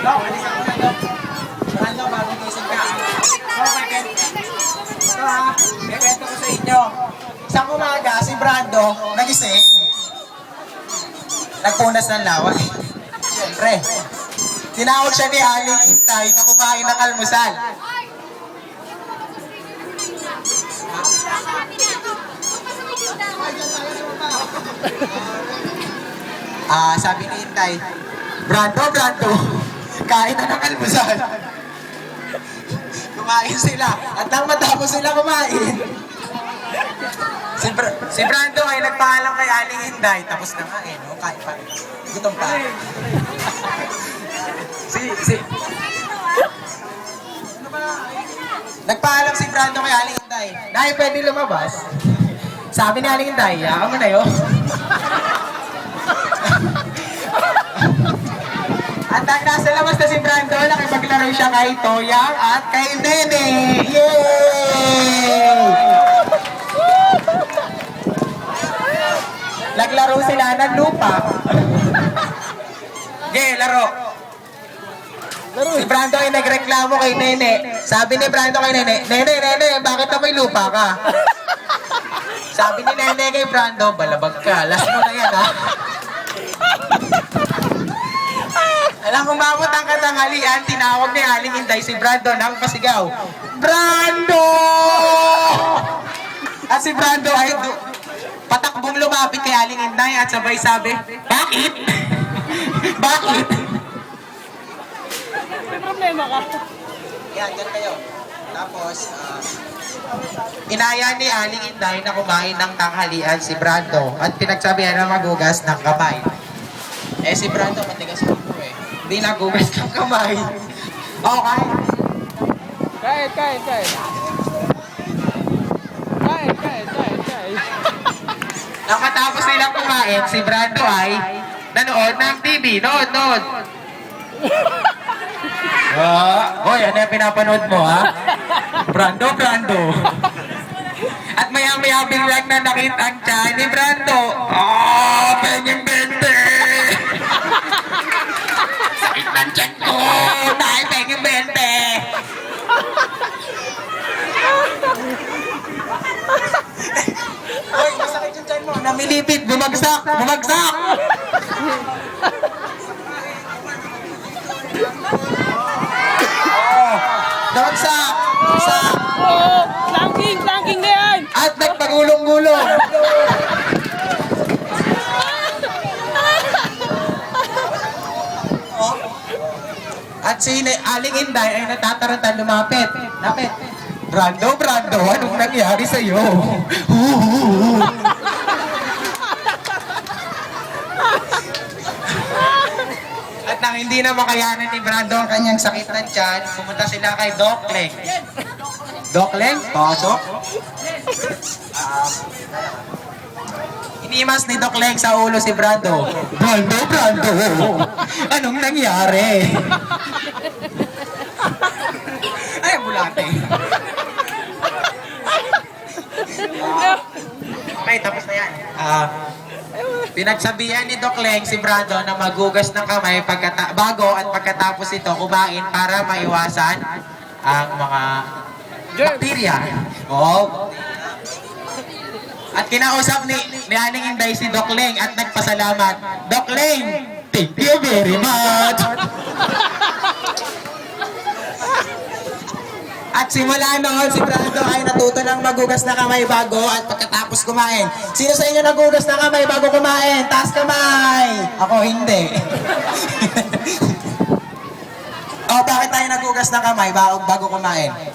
Dok, alisan ko na, Dok. Brando, bagong gising ka. Ito ha, may kwento ko sa inyo. Isang umaga, si Brando, nagising. Nagpunas ng laway. Siyempre, tinawag siya ni Aling Intay na kumain ng almusal. Sabi ni Intay, Brando, kain na ng almusal. Kumain sila. At nang matapos sila kumain, si Brando ay nagpaalam kay Aling Inday. Tapos na nga no? Kain pa. Gutom pa. Nagpaalam si Brando kay Aling Inday. Dahil pwede lumabas. Sabi ni Aling Inday, ako mo na yun. At nasa labas na si Brando, nakipaglaro siya kay Toyang at kay Nene. Yay! Naglaro sila ng lupa. Laro. Si Brando ay nagreklamo kay Nene. Sabi ni Brando kay Nene, Nene, bakit na may lupa ka? Sabi ni Nene kay Brando, balabag ka. Last mo na yan, ha? Alam kung bakit ang katanghalian, tinawag ni Aling Inday si Brando ng pasigaw. Brando! At si Brando ay patakbong lumapit kay Aling Inday at sabay sabi, bakit? Bakit? May problema ka? Yan, dyan kayo. Tapos, inaya ni Aling Inday na kumain ng tanghalian si Brando at pinagsabihan na magugas ng kamay. Si Brando matigas ulo hindi nagugas ng kamay. Okay. Kain. Nang matapos nilang kumain, si Brando ay nanood ng TV. Nood. Hoy, ano yung pinapanood mo, ha? Brando. At maya-maya biglang na nakita ang tiyan ni Brando. Penyeng bente! Sakit ng tiyan ko! Dahil penyeng bente! Hoy, masakit yung tiyan mo. Namilipit, bumagsak! Nagsak! Oo, planking na yan! At nagpagulong-gulong! At si Aling Inday ay natatarantan lumapit. Lapit. Brando, anong nangyari sa'yo? At nang hindi na makayanan ni Brando ang kanyang sakit ng tiyan, pumunta sila kay Doc Leng. Doc Leng, pasok. Inimas ni Doc Leng sa ulo si Brando. Brando, anong nangyari? Ay, bulate. Okay, tapos na yan. Pinagsabihan ni Doc Leng si Brando na magugas ng kamay bago at pagkatapos ito kumain para maiwasan ang mga bakterya. At kinausap ni Aling Inday si Doc Leng at nagpasalamat. Doc Leng, thank you very much! At simula noon, si Brando ay natuto ng magugas na kamay bago at pagkatapos kumain. Sino sa inyo nagugas na kamay bago kumain? Taas kamay! Ako hindi. Bakit tayo nagugas na kamay bago kumain? Bakit?